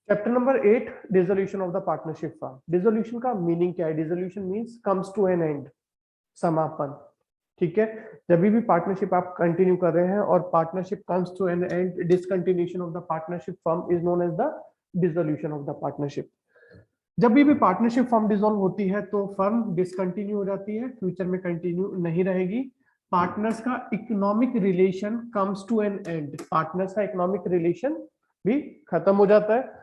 Chapter number 8, dissolution of the partnership firm. Dissolution का meaning क्या है? Dissolution means comes to an end, समापन। ठीक है, जब भी पार्टनरशिप आप कंटिन्यू कर रहे हैं और partnership comes to an end, discontinuation of the partnership firm is known as the dissolution of the partnership. जब भी पार्टनरशिप फर्म डिसॉल्व होती है तो फर्म डिसकंटिन्यू हो जाती है, फ्यूचर में कंटिन्यू नहीं रहेगी। पार्टनर्स का economic relation comes to an end, partners का इकोनॉमिक रिलेशन भी खत्म हो जाता है।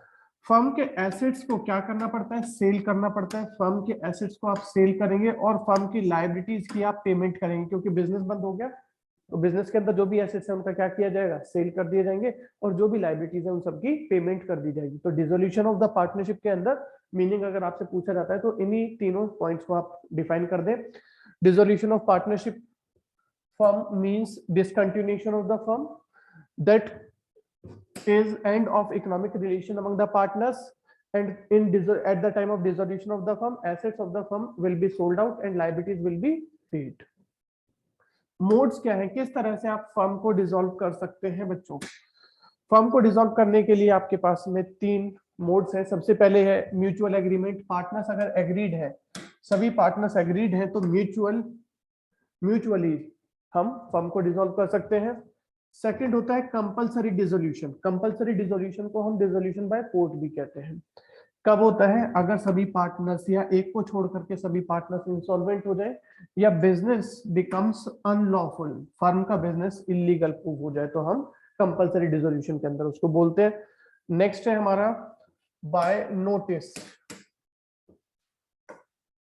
फर्म के एसेट्स को क्या करना पड़ता है? सेल करना पड़ता है। फर्म के एसेट्स को आप सेल करेंगे और फर्म की लायबिलिटीज की आप पेमेंट करेंगे, क्योंकि बिजनेस बंद हो गया तो बिजनेस के अंदर जो भी एसेट्स है उनका क्या किया जाएगा? सेल कर दिए जाएंगे और जो भी लायबिलिटीज है उन सबकी पेमेंट कर दी जाएगी। तो डिसोल्यूशन ऑफ द पार्टनरशिप के अंदर मीनिंग अगर आपसे पूछा जाता है तो इन्हीं तीनों पॉइंट्स को आप डिफाइन कर दें। Dissolution of partnership firm means discontinuation of the firm, that is end of economic relation among the partners, and at the time of dissolution of the firm, assets of the firm will be sold out and liabilities will be paid. Modes क्या है, किस तरह से आप firm को dissolve कर सकते हैं बच्चों? फर्म को डिसॉल्व करने के लिए आपके पास में 3 मोड्स हैं। सबसे पहले है म्यूचुअल एग्रीमेंट। पार्टनर्स अगर एग्रीड है, सभी पार्टनर्स एग्रीड हैं तो म्यूचुअली हम फर्म को डिसॉल्व कर सकते हैं। सेकंड होता है कंपलसरी डिसोल्यूशन। कंपलसरी डिसोल्यूशन को हम डिसोल्यूशन बाय कोर्ट भी कहते हैं। कब होता है? अगर सभी पार्टनर्स या एक को छोड़ करके सभी पार्टनर्स इंसॉल्वेंट हो जाए या बिजनेस बिकम्स अनलॉफुल, फर्म का बिजनेस इलीगल प्रूव हो जाए तो हम कंपलसरी डिसोल्यूशन के अंदर उसको बोलते हैं। नेक्स्ट है हमारा बाय नोटिस।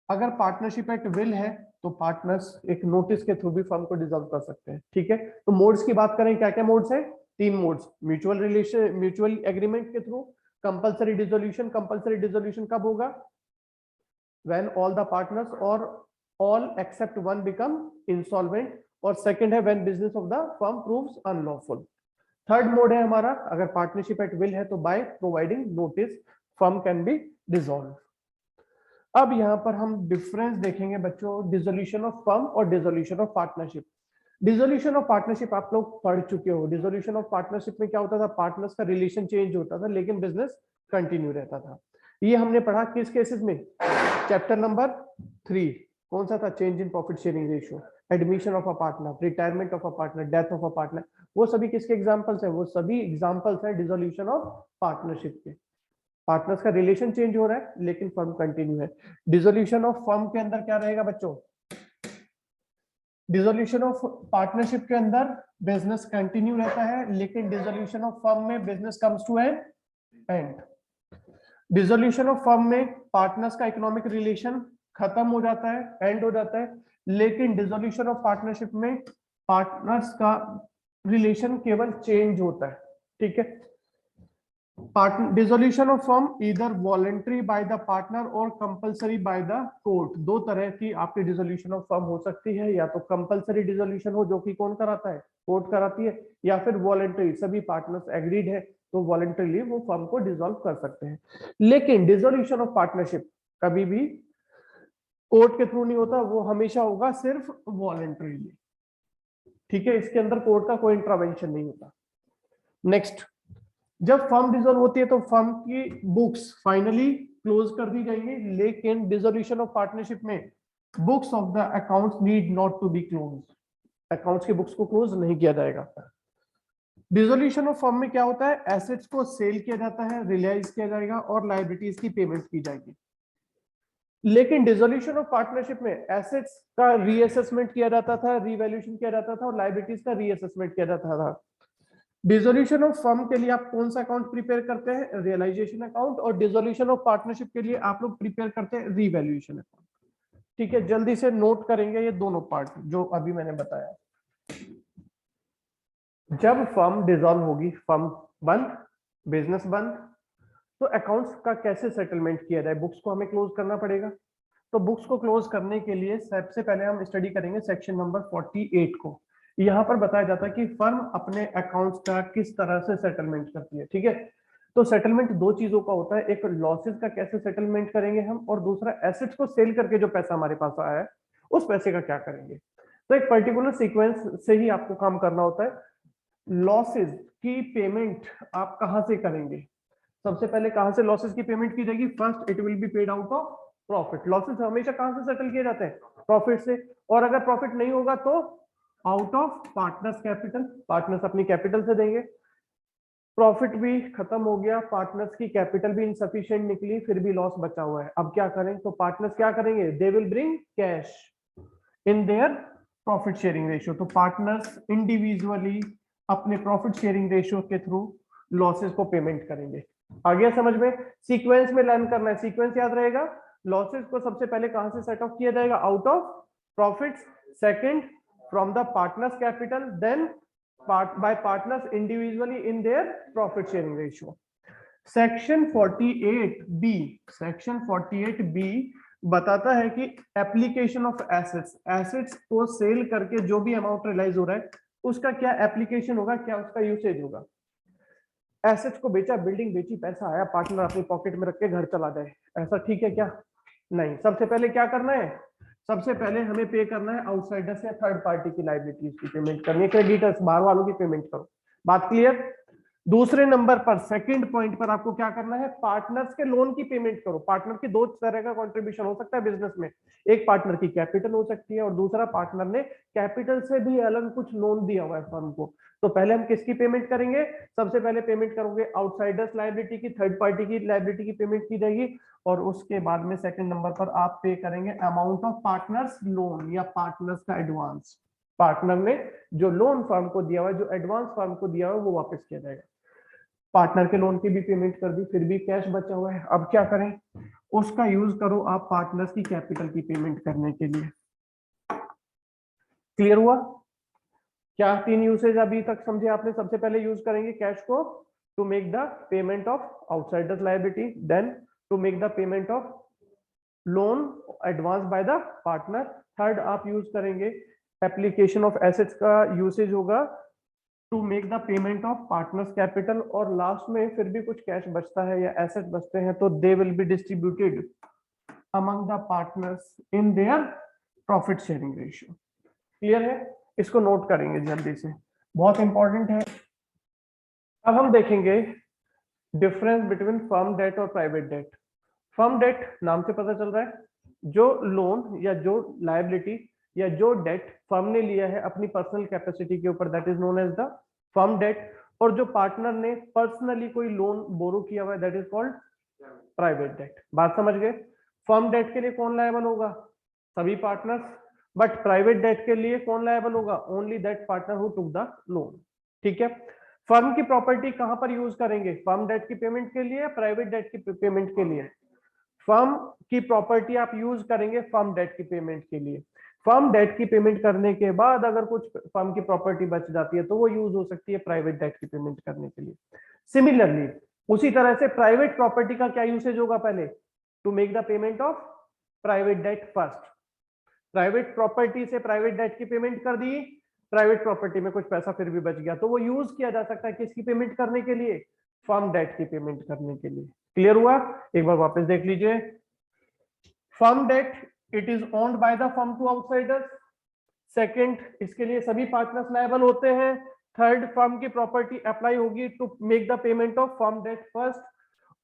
अगर पार्टनरशिप एट विल है तो पार्टनर्स एक नोटिस के थ्रू भी फर्म को डिसॉल्व कर सकते हैं। ठीक है, तो मोड्स की बात करें, क्या क्या मोड्स है? 3 modes. Mutual relation, mutual agreement के through. Compulsory dissolution, compulsory dissolution कब होगा? व्हेन ऑल द पार्टनर्स और all except one become insolvent. और सेकंड है when business of the firm proves unlawful. Third mode है हमारा, अगर पार्टनरशिप एट विल है तो by providing notice firm can be dissolve. अब यहां पर हम डिफरेंस देखेंगे बच्चों, डिसोल्यूशन ऑफ फर्म और dissolution of partnership. Dissolution of partnership आप लोग पढ़ चुके हो। डिसोल्यूशन ऑफ पार्टनरशिप में क्या होता था? पार्टनर्स का रिलेशन चेंज होता था लेकिन बिजनेस कंटिन्यू रहता था। ये हमने पढ़ा किस केसेस में? Chapter number 3। कौन सा था? Change in profit sharing ratio, admission of a partner, retirement of a partner, death of a partner. वो सभी किसके एग्जांपल्स हैं? वो सभी एग्जांपल्स हैं डिसोल्यूशन ऑफ पार्टनरशिप के। पार्टनर्स का रिलेशन चेंज हो रहा है लेकिन फर्म कंटिन्यू है। डिसोल्यूशन ऑफ फर्म के अंदर क्या रहेगा बच्चों? डिसोल्यूशन ऑफ पार्टनरशिप के अंदर बिजनेस कंटिन्यू रहता है लेकिन डिसोल्यूशन ऑफ फर्म में business comes to an end. Dissolution of firm में पार्टनर्स का इकोनॉमिक रिलेशन खत्म हो जाता है, एंड हो जाता है, लेकिन डिसोल्यूशन ऑफ पार्टनरशिप में पार्टनर्स का रिलेशन केवल चेंज होता है। ठीक है, डिसोल्यूशन ऑफ फर्म इधर वॉलेंटरी बाय द पार्टनर और कंपलसरी बाय द कोर्ट। 2 तरह की आपकी डिसोल्यूशन ऑफ फर्म हो सकती है, या तो कंपलसरी डिसोल्यूशन हो जो कि कौन कराता है? कोर्ट कराती है, या फिर वॉलेंटरी, सभी पार्टनर्स एग्रीड है तो वॉलेंटरीली वो फर्म को डिसॉल्व कर सकते हैं। लेकिन डिसोल्यूशन ऑफ पार्टनरशिप कभी भी कोर्ट के थ्रू नहीं होता, वो हमेशा होगा सिर्फ वॉलेंटरीली। ठीक है, इसके अंदर कोर्ट का कोई इंटरवेंशन नहीं होता। नेक्स्ट, जब फर्म डिसॉल्व होती है तो फर्म की बुक्स फाइनली क्लोज कर दी जाएंगी, लेकिन डिसोल्यूशन ऑफ पार्टनरशिप में books of the accounts need not to be close. Accounts की बुक्स को क्लोज नहीं किया जाएगा। डिसोल्यूशन ऑफ फर्म में क्या होता है? एसेट्स को सेल किया जाता है, रियलाइज किया जाएगा और लायबिलिटीज की पेमेंट की जाएगी। लेकिन डिसोल्यूशन ऑफ पार्टनरशिप में एसेट्स का रीअसेसमेंट किया जाता था, रीवैल्यूएशन किया जाता था और लायबिलिटीज का रीअसेसमेंट किया जाता था। डिसोल्यूशन ऑफ फर्म के लिए आप कौन सा अकाउंट प्रिपेयर करते हैं? Realisation account. और डिसोल्यूशन ऑफ पार्टनरशिप के लिए आप लोग प्रिपेयर करते हैं रीवैल्यूएशन अकाउंट। ठीक है, जल्दी से नोट करेंगे ये दोनों पार्ट जो अभी मैंने बताया। जब फर्म डिसॉल्व होगी, फर्म बंद, बिजनेस बंद, तो अकाउंट्स का कैसे सेटलमेंट किया जाए? बुक्स को हमें क्लोज करना पड़ेगा। तो बुक्स को क्लोज करने के लिए सबसे पहले हम स्टडी करेंगे सेक्शन नंबर 48 को। यहाँ पर बताया जाता है कि फर्म अपने अकाउंट्स का किस तरह से सेटलमेंट करती है। ठीक है, तो सेटलमेंट 2 चीजों का होता है, एक लॉसेस का कैसे सेटलमेंट करेंगे हम, और दूसरा एसेट्स को सेल करके जो पैसा हमारे पास आया है उस पैसे का क्या करेंगे। तो एक पर्टिकुलर सीक्वेंस से ही आपको काम करना होता है। लॉसेस की पेमेंट आप कहां से करेंगे? सबसे पहले कहां से लॉसेस की पेमेंट की जाएगी? First it will be paid out of profit. Losses हमेशा कहां से सेटल किए जाते हैं? प्रॉफिट से। और अगर प्रॉफिट नहीं होगा तो out of partners capital, partners अपनी कैपिटल से देंगे। प्रॉफिट भी खत्म हो गया, पार्टनर्स की कैपिटल भी इनसफिशिएंट निकली, फिर भी लॉस बचा हुआ है। अब क्या करें? तो पार्टनर्स क्या करेंगे? They will bring cash in their profit sharing ratio. तो पार्टनर्स इंडिविजुअली अपने प्रॉफिट शेयरिंग रेशियो के थ्रू लॉसेस को पेमेंट करेंगे। आ गया समझ में? सीक्वेंस में लर्न करना है, सीक्वेंस याद रहेगा। लॉसेस को सबसे पहले कहां से सेट ऑफ किया जाएगा? Out of profits. Second from the partners capital, then by partners individually in their profit sharing ratio. Section 48B, section 48B बताता है कि एप्लीकेशन ऑफ एसेट्स, एसेट्स को सेल करके जो भी अमाउंट रियलाइज हो रहा है उसका क्या एप्लीकेशन होगा, क्या उसका यूसेज होगा। एसेट्स को बेचा, बिल्डिंग बेची, पैसा आया, पार्टनर अपनी पॉकेट में रख के घर चला जाए, ऐसा ठीक है क्या? नहीं। सबसे पहले क्या करना है? सबसे पहले हमें पे करना है आउटसाइडर्स या थर्ड पार्टी की लायबिलिटीज की पेमेंट करनी है, क्रेडिटर्स बाहर वालों की पेमेंट करो। बात क्लियर? दूसरे नंबर पर, सेकंड पॉइंट पर आपको क्या करना है? पार्टनर्स के लोन की पेमेंट करो। पार्टनर की दो तरह का कंट्रीब्यूशन हो सकता है बिजनेस में, एक पार्टनर की कैपिटल हो सकती है और दूसरा पार्टनर ने कैपिटल से भी अलग कुछ लोन दिया हुआ है फर्म को। तो पहले हम किसकी पेमेंट करेंगे? सबसे पहले पेमेंट करोगे आउटसाइडर्स लायबिलिटी की, थर्ड पार्टी की लायबिलिटी की पेमेंट की जाएगी। और उसके बाद में सेकंड नंबर पर आप पे करेंगे अमाउंट ऑफ पार्टनर्स लोन या पार्टनर्स का एडवांस। पार्टनर ने जो लोन फर्म को दिया हुआ है, जो एडवांस फर्म को दिया हुआ है, वो वापस किया जाएगा। पार्टनर के लोन की भी पेमेंट कर दी, फिर भी कैश बचा हुआ है। अब क्या करें? उसका यूज करो आप पार्टनर्स की कैपिटल की पेमेंट करने के लिए। क्लियर हुआ? क्या तीन यूसेज अभी तक समझे आपने? सबसे पहले यूज करेंगे कैश को to make the payment of outsiders liability, then to make the payment of loan advance by the partner. Third आप यूज करेंगे एप्लीकेशन ऑफ एसेट्स का यूसेज होगा to make the payment of partners capital. और last में फिर भी कुछ cash बचता है या एसेट बचते हैं तो they will be distributed among the partners in their profit sharing ratio. Clear है? इसको नोट करेंगे जल्दी से, बहुत इंपॉर्टेंट है। अब हम देखेंगे डिफरेंस बिटवीन फर्म डेट और प्राइवेट डेट। फर्म डेट नाम से पता चल रहा है जो लोन या जो लायबिलिटी या जो डेट फर्म ने लिया है अपनी पर्सनल कैपेसिटी के ऊपर, that is known as the firm debt. और जो पार्टनर ने पर्सनली कोई लोन बोरो किया हुआ है that is called private debt. बात समझ गए? फर्म डेट के लिए कौन लायबल होगा? सभी पार्टनर्स। बट प्राइवेट डेट के लिए कौन लायबल होगा? Only that partner who took the loan. ठीक है? फर्म की प्रॉपर्टी कहां पर यूज करेंगे? फर्म डेट की पेमेंट के लिए, प्राइवेट डेट की पेमेंट के लिए? फर्म की प्रॉपर्टी आप यूज करेंगे फर्म डेट की पेमेंट के लिए। फर्म डेट की पेमेंट करने के बाद अगर कुछ फर्म की प्रॉपर्टी बच जाती है तो वो यूज हो सकती है प्राइवेट डेट की पेमेंट करने के लिए। सिमिलरली उसी तरह से प्राइवेट प्रॉपर्टी का क्या यूसेज होगा? पहले to make the payment of private debt first. Private property से प्राइवेट डेट की पेमेंट कर दी, प्राइवेट प्रॉपर्टी में कुछ पैसा फिर भी बच गया तो वो यूज किया जा सकता है किसकी पेमेंट करने के लिए? फर्म डेट की पेमेंट करने के लिए। क्लियर हुआ? एक बार वापस देख लीजिए। Firm debt it is owned by the firm to outsiders. Second, इसके लिए सभी पार्टनर्स लायबल होते हैं। थर्ड, फर्म की प्रॉपर्टी अप्लाई होगी to make the payment of firm debt first.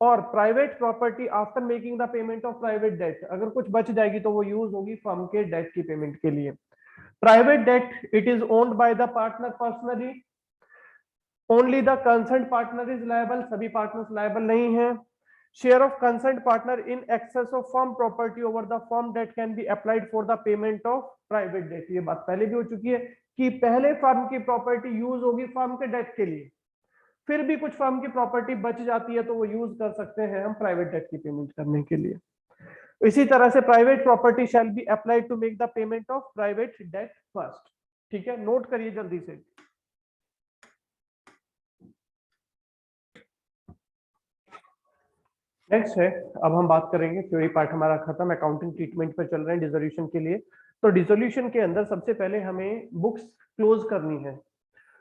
और private property after making the payment of private debt अगर कुछ बच जाएगी तो वो यूज होगी फर्म के डेट की पेमेंट के लिए। Private debt it is owned by the partner personally, only the concern partner is liable, सभी पार्टनर्स लायबल नहीं है। Share of concern partner in excess of firm property over the firm debt can be applied for the payment of private debt. ये बात पहले भी हो चुकी है कि पहले फर्म की प्रॉपर्टी यूज होगी फर्म के डेट के लिए, फिर भी कुछ फर्म की प्रॉपर्टी बच जाती है तो वो यूज कर सकते हैं हम प्राइवेट डेट की पेमेंट करने के लिए। इसी तरह से private property shall be applied to make the payment of private debt first. ठीक है? नोट करिए जल्दी से। नेक्स्ट है, अब हम बात करेंगे, थ्योरी पार्ट हमारा खत्म, अकाउंटिंग ट्रीटमेंट पर चल रहे हैं डिसोल्यूशन के लिए। तो डिसोल्यूशन के अंदर सबसे पहले हमें बुक्स क्लोज करनी है।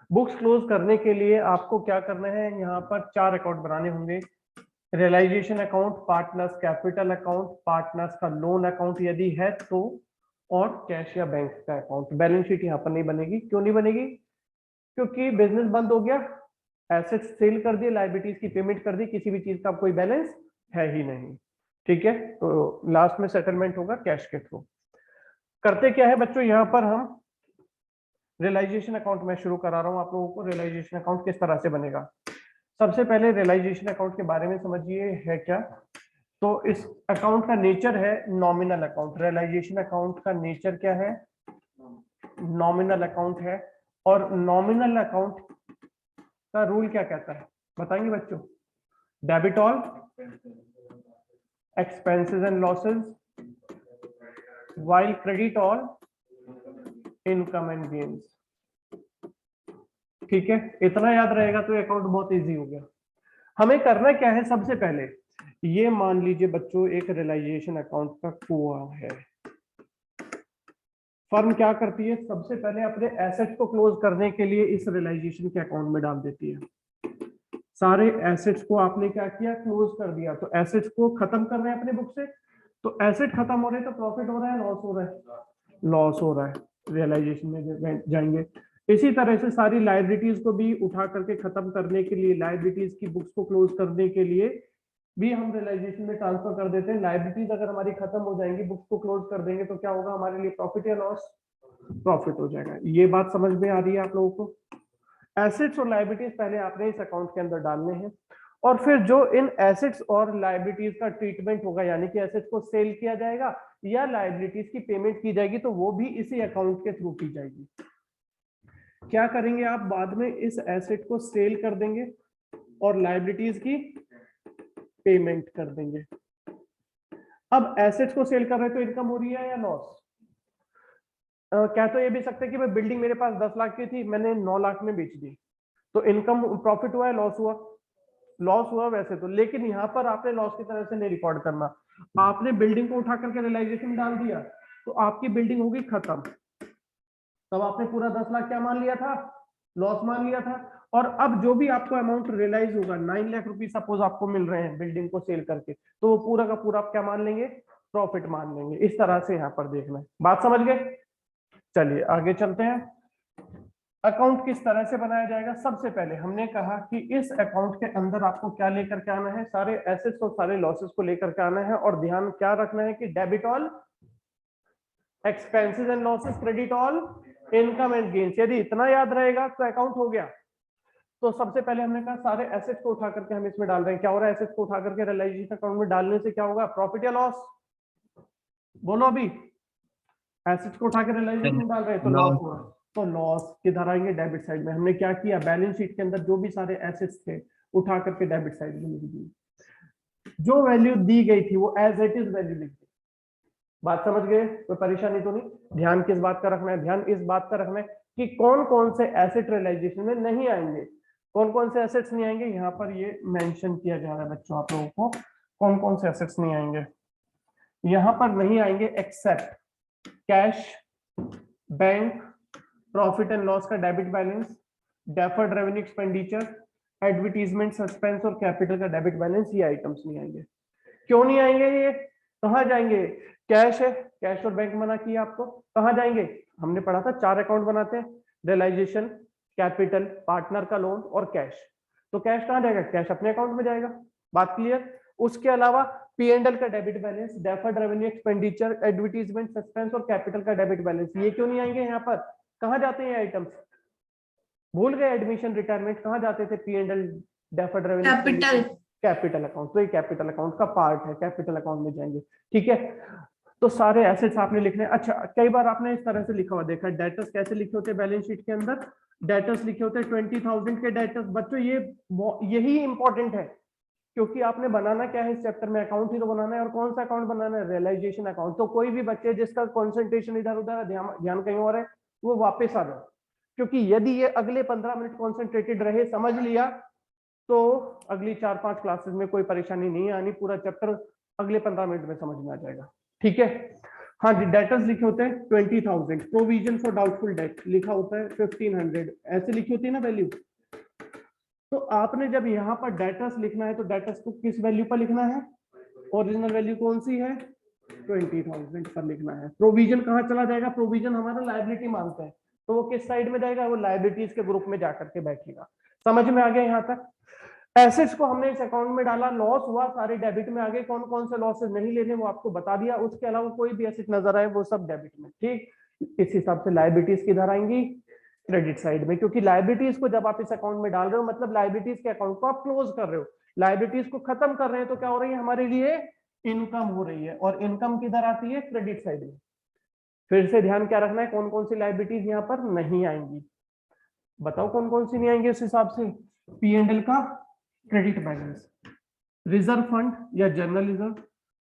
बुक्स क्लोज करने के लिए आपको क्या करना है? यहाँ पर 4 अकाउंट बनाने होंगे। Realisation account, partners capital account, partners का लोन अकाउंट यदि है तो, और कैश या बैंक का अकाउंट। बैलेंस शीट यहाँ पर नहीं बनेगी। क्यों नहीं बनेगी? क्योंकि बिजनेस बंद हो गया, एसेट सेल कर दिए, लाइबिलिटीज की पेमेंट कर दी, किसी भी चीज का कोई बैलेंस है ही नहीं। ठीक है, तो लास्ट में सेटलमेंट होगा कैश के थ्रू। करते क्या है बच्चों, यहाँ पर हम रियलाइजेशन अकाउंट में शुरू करा रहा हूँ आप लोगों को। रियलाइजेशन अकाउंट किस तरह से बनेगा, सबसे पहले रियलाइजेशन अकाउंट के बारे में समझिए है क्या। तो इस अकाउंट का नेचर है नॉमिनल अकाउंट। रियलाइजेशन अकाउंट का नेचर क्या है, नॉमिनल अकाउंट है। और नॉमिनल अकाउंट का रूल क्या कहता है बताएंगे बच्चों, debit all expenses and losses while credit all income and gains। ठीक है, इतना याद रहेगा तो अकाउंट बहुत इजी हो गया। हमें करना क्या है, सबसे पहले ये मान लीजिए बच्चों एक रियलाइजेशन अकाउंट का कुआ है। फर्म क्या करती है, सबसे पहले अपने एसेट को क्लोज करने के लिए इस रियलाइजेशन के अकाउंट में डाल देती है। सारे एसेट्स को आपने क्या किया, क्लोज कर दिया। तो एसेट्स को खत्म कर रहे हैं अपने बुक से, तो एसेट खत्म हो रहे हैं तो प्रॉफिट हो रहा है, लॉस हो रहा है, लॉस हो रहा है, रियलाइजेशन में जाएंगे। इसी तरह से सारी लायबिलिटीज को भी उठा करके खत्म करने के लिए, लायबिलिटीज की बुक्स को क्लोज करने के लिए भी हम रियलाइजेशन में ट्रांसफर कर देते हैं। लायबिलिटीज अगर हमारी खत्म हो जाएंगी, बुक्स को क्लोज कर देंगे, तो क्या होगा हमारे लिए, प्रॉफिट या लॉस, प्रॉफिट हो जाएगा। ये बात समझ में आ रही है आप लोगों को। एसेट्स और लायबिलिटीज पहले आपने इस अकाउंट के अंदर डालने हैं, और फिर जो इन एसेट्स और लायबिलिटीज का ट्रीटमेंट होगा, यानी कि एसेट्स को सेल किया जाएगा या लायबिलिटीज की पेमेंट की जाएगी, तो वो भी इसी अकाउंट के थ्रू की जाएगी। क्या करेंगे आप, बाद में इस एसेट को सेल कर देंगे और लायबिलिटीज की पेमेंट कर देंगे। अब एसेट्स को सेल कर रहे तो इनकम हो रही है या लॉस। क्या तो ये भी सकते हैं कि भाई बिल्डिंग मेरे पास 10 लाख की थी, मैंने 9 लाख में बेच दी, तो इनकम प्रॉफिट हुआ है, लॉस हुआ, लॉस हुआ वैसे तो। लेकिन यहाँ पर आपने लॉस की तरह से नहीं रिकॉर्ड करना। आपने बिल्डिंग को उठा करके रियलाइजेशन डाल दिया, तो आपकी बिल्डिंग होगी खत्म, तब आपने पूरा 10 लाख क्या मान लिया था, लॉस मान लिया था। और अब जो भी आपको अमाउंट रियलाइज होगा, 9 लाख रुपीज सपोज आपको मिल रहे हैं बिल्डिंग को सेल करके, तो वो पूरा का पूरा आप क्या मान लेंगे, प्रॉफिट मान लेंगे। इस तरह से यहाँ पर देखना है, बात समझ गए। चलिए आगे चलते हैं। अकाउंट किस तरह से बनाया जाएगा, सबसे पहले हमने कहा कि इस अकाउंट के अंदर आपको क्या लेकर के आना है, सारे एसेट्स और सारे लॉसेस को लेकर के आना है। और ध्यान क्या रखना है कि debit all expenses and losses, credit all income and gains. यदि इतना याद रहेगा तो अकाउंट हो गया। तो सबसे पहले हमने कहा सारे एसेट्स को उठा करके हम इसमें डाल रहे हैं। क्या हो रहा है, एसेट्स को उठा करके रियलाइजेशन अकाउंट में डालने से क्या होगा, प्रॉफिट या लॉस, बोलो अभी। एसेट्स को उठा के रियलाइजेशन में डाल रहे हैं तो लॉस हुआ, तो लॉस किधर आएंगे, डेबिट साइड में। हमने क्या किया, बैलेंस शीट के अंदर जो भी सारे एसेट्स थे उठा करके डेबिट साइड में लिख दी। जो वैल्यू दी गई थी वो एज इट इज वैल्यू लिख दी। बात समझ गए, कोई परेशानी तो नहीं। ध्यान किस बात का रखना है, ध्यान इस बात का रखना है कि कौन कौन से एसेट रियलाइजेशन में नहीं आएंगे, कौन कौन से एसेट्स नहीं आएंगे। यहाँ पर ये मेंशन किया जा रहा है बच्चों आप लोगों को, कौन कौन से एसेट्स नहीं आएंगे। यहाँ पर नहीं आएंगे except cash, bank, profit and loss का debit balance, deferred revenue expenditure, advertisement, suspense और कैपिटल का डेबिट बैलेंस। ये आइटम्स नहीं आएंगे। क्यों नहीं आएंगे, ये कहाँ जाएंगे, कैश है, कैश और बैंक मना किया आपको, कहाँ जाएंगे, हमने पढ़ा था 4 अकाउंट बनाते हैं, रियलाइजेशन, कैपिटल, पार्टनर का लोन और कैश। तो कैश कहाँ जाएगा, कैश अपने अकाउंट में जाएगा, बात क्लियर। उसके अलावा P&L का debit balance, deferred revenue expenditure, advertisement, suspense और कैपिटल का डेबिट बैलेंस, ये क्यों नहीं आएंगे यहाँ पर, कहाँ जाते हैं आइटम्स, भूल गए, एडमिशन, रिटायरमेंट कहाँ जाते थे, P&L, deferred revenue, capital, capital account, तो ये कैपिटल अकाउंट का पार्ट है, कैपिटल अकाउंट में जाएंगे। ठीक है, तो सारे एसेट्स आपने लिखने। अच्छा, कई बार आपने इस तरह से लिखा हुआ देखा, डेटर्स कैसे लिखे होते हैं बैलेंस शीट के अंदर, डेटर्स लिखे होते हैं 20,000 के डेटर्स। बच्चों ये यही इंपॉर्टेंट है, क्योंकि आपने बनाना क्या है इस चैप्टर में, अकाउंट ही तो बनाना है। और कौन सा अकाउंट बनाना है, रियलाइजेशन अकाउंट। तो कोई भी बच्चे जिसका कॉन्सेंट्रेशन इधर उधर, ध्यान कहीं और है, वो वापस आ जाओ, क्योंकि यदि ये अगले 15 मिनट कॉन्सेंट्रेटेड रहे, समझ लिया, तो अगली 4-5 क्लासेस में कोई परेशानी नहीं आनी, पूरा चैप्टर अगले 15 मिनट में समझ में आ जाएगा। ठीक है, हाँ जी, डेटर्स लिखे होते हैं 20,000, प्रोविजन फॉर डाउटफुल डेट लिखा होता है 1500, ऐसे लिखी होती है ना वैल्यू। तो आपने जब यहाँ पर डेटर्स लिखना है तो डेटर्स को किस वैल्यू पर लिखना है, ओरिजिनल वैल्यू कौन सी है, 20,000 पर लिखना है। प्रोविजन कहाँ चला जाएगा, प्रोविजन हमारा लायबिलिटी मांगता है, तो वो किस साइड में जाएगा, वो लायबिलिटीज के ग्रुप में जाकर के बैठेगा। समझ में आ गया यहाँ तक? एसेट्स को हमने इस अकाउंट में डाला, लॉस हुआ, सारे डेबिट में आ गए। कौन कौन से लॉसेस नहीं लेने वो आपको बता दिया। उसके अलावा कोई भी एसेट नजर आए वो सब डेबिट में। ठीक, इस हिसाब से लायबिलिटीज किधर आएंगी? क्रेडिट साइड में, क्योंकि लायबिलिटीज को जब आप इस अकाउंट में डाल रहे हो मतलब लायबिलिटीज के अकाउंट को आप क्लोज कर रहे हो, लायबिलिटीज को खत्म कर रहे हैं, तो क्या हो रही है हमारे लिए? इनकम हो रही है। और इनकम किधर आती है? क्रेडिट साइड में। फिर से ध्यान क्या रखना है, कौन कौन सी लायबिलिटीज यहाँ पर नहीं आएंगी? बताओ कौन कौन सी नहीं आएंगी उस हिसाब से। P&L का क्रेडिट बैलेंस, रिजर्व फंड या जनरल रिजर्व,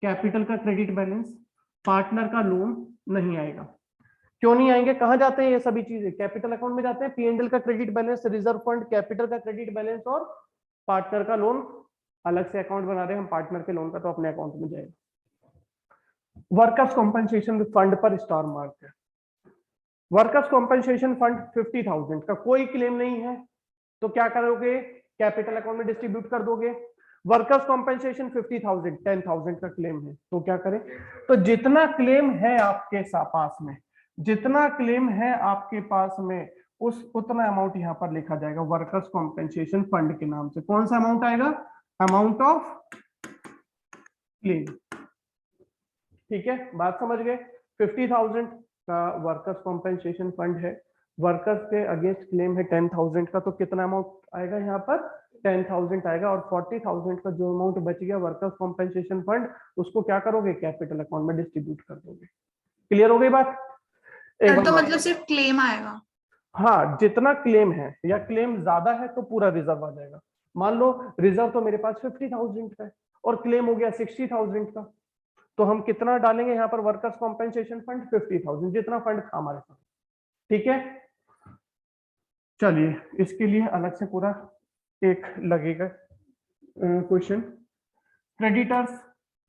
कैपिटल का क्रेडिट बैलेंस, पार्टनर का लोन नहीं आएगा। क्यों नहीं आएंगे? कहां जाते हैं ये सभी चीजें? कैपिटल अकाउंट में जाते हैं। P&L का credit balance, reserve fund, capital का क्रेडिट बैलेंस और पार्टनर का लोन अलग से अकाउंट बना रहे हैं हम, पार्टनर के लोन का तो अपने अकाउंट में जाएगा। वर्कर्स कॉम्पनसेशन फंड पर स्टार मार्क है। वर्कर्स कॉम्पनसेशन फंड 50,000 का कोई क्लेम नहीं है, तो क्या करोगे? कैपिटल अकाउंट में डिस्ट्रीब्यूट कर दोगे। वर्कर्स कॉम्पनसेशन 50,000, 10,000 का क्लेम है, तो क्या करें? तो जितना क्लेम है आपके पास में, जितना क्लेम है आपके पास में, उतना अमाउंट यहां पर लिखा जाएगा वर्कर्स कॉम्पनसेशन फंड के नाम से। कौन सा अमाउंट आएगा? Amount of claim. ठीक है, बात समझ गए? 50,000 का वर्कर्स कॉम्पनसेशन फंड है, वर्कर्स के अगेंस्ट क्लेम है 10,000 का, तो कितना अमाउंट आएगा यहाँ पर? 10,000 आएगा। और 40,000 का जो अमाउंट बच गया वर्कर्स कॉम्पनसेशन फंड, उसको क्या करोगे? कैपिटल अकाउंट में डिस्ट्रीब्यूट कर दोगे। क्लियर हो गई बात? एक तो मतलब सिर्फ क्लेम आएगा? हाँ, जितना क्लेम है, या क्लेम ज्यादा है तो पूरा रिजर्व आ जाएगा। मान लो रिजर्व तो मेरे पास 50,000 का है और क्लेम हो गया 60,000 का, तो हम कितना डालेंगे यहाँ पर? वर्कर्स कॉम्पनसेशन फंड 50,000, जितना फंड था हमारे पास। ठीक है, चलिए इसके लिए अलग से पूरा एक लगेगा question. Creditors,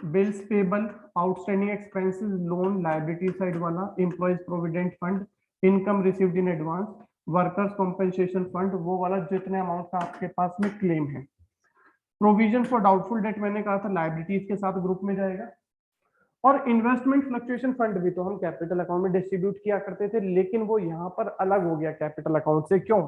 bills payable, outstanding expenses, loan, liability side वाला, employees provident fund, income received in advance, workers compensation fund, वो वाला जितने अमाउंट का आपके पास में क्लेम है। प्रोविजन फॉर डाउटफुल डेट मैंने कहा था लायबिलिटीज के साथ ग्रुप में जाएगा। और इन्वेस्टमेंट फ्लक्चुएशन फंड भी तो हम कैपिटल अकाउंट में डिस्ट्रीब्यूट किया करते थे, लेकिन वो यहाँ पर अलग हो गया कैपिटल अकाउंट से। क्यों?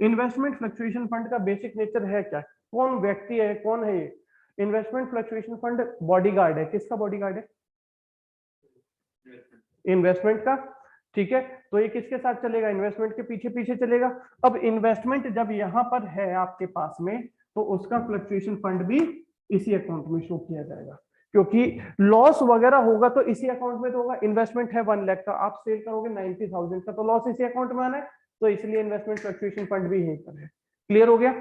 इन्वेस्टमेंट फ्लक्चुएशन फंड का बेसिक नेचर है क्या? कौन व्यक्ति है, कौन है ये? इन्वेस्टमेंट फ्लक्चुएशन फंड बॉडीगार्ड है। किसका बॉडीगार्ड है? इन्वेस्टमेंट का। ठीक है, तो ये किसके साथ चलेगा? इन्वेस्टमेंट के पीछे पीछे चलेगा। अब इन्वेस्टमेंट जब यहाँ पर है आपके पास में, तो उसका फ्लक्चुएशन फंड भी इसी अकाउंट में शो किया जाएगा, क्योंकि लॉस वगैरह होगा तो इसी अकाउंट में तो होगा। इन्वेस्टमेंट है 1 लाख का, आप सेल करोगे 90,000 का, तो लॉस इसी अकाउंट में आना है, तो इसलिए इन्वेस्टमेंट फ्लक्चुएशन फंड भी यहीं पर है। क्लियर हो गया?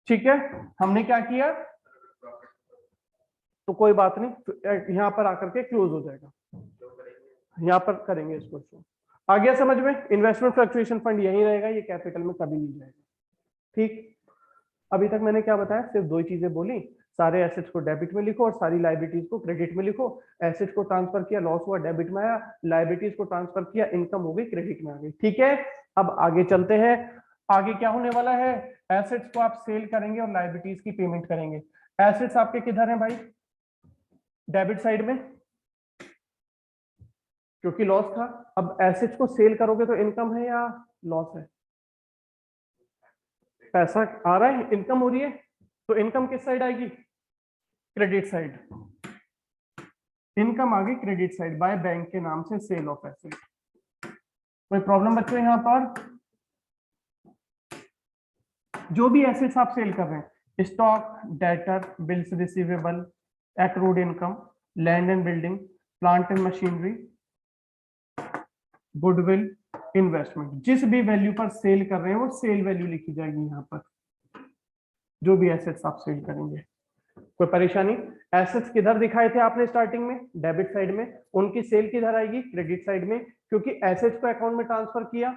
ठीक है, हमने क्या किया? तो कोई बात नहीं, यहाँ पर आकर के क्लोज हो जाएगा, यहाँ पर करेंगे इसको। आ गया समझ में? इन्वेस्टमेंट फ्लक्चुएशन फंड यहीं रहेगा, ये कैपिटल में कभी नहीं जाएगा। ठीक, अभी तक मैंने क्या बताया? सिर्फ 2 चीजें बोली, सारे एसेट्स को डेबिट में लिखो और सारी लायबिलिटीज को क्रेडिट में लिखो। एसेट्स को ट्रांसफर किया, लॉस हुआ, डेबिट में आया। लायबिलिटीज को ट्रांसफर किया, इनकम हो गई, क्रेडिट में आ गई। ठीक है, अब आगे चलते हैं। आगे क्या होने वाला है? एसेट्स को आप सेल करेंगे और लायबिलिटीज की पेमेंट करेंगे। एसेट्स आपके किधर हैं भाई? डेबिट साइड में, क्योंकि लॉस था। अब एसेट्स को सेल करोगे तो इनकम है या लॉस है? पैसा आ रहा है, इनकम हो रही है, तो इनकम किस साइड आएगी? Credit side. इनकम आ गई क्रेडिट साइड बाय बैंक के नाम से सेल ऑफ एसेट। कोई प्रॉब्लम बच्चों यहाँ पर? जो भी एसेट्स आप सेल कर रहे हैं, stock, debtor, bills receivable, accrued income, land and building, plant and machinery, goodwill, investment, जिस भी वैल्यू पर सेल कर रहे हैं वो सेल वैल्यू लिखी जाएगी यहाँ पर, जो भी एसेट्स आप सेल करेंगे। कोई परेशानी? एसेट्स किधर दिखाए थे आपने स्टार्टिंग में? डेबिट साइड में। उनकी सेल किधर आएगी? क्रेडिट साइड में, क्योंकि एसेट्स को अकाउंट में ट्रांसफर किया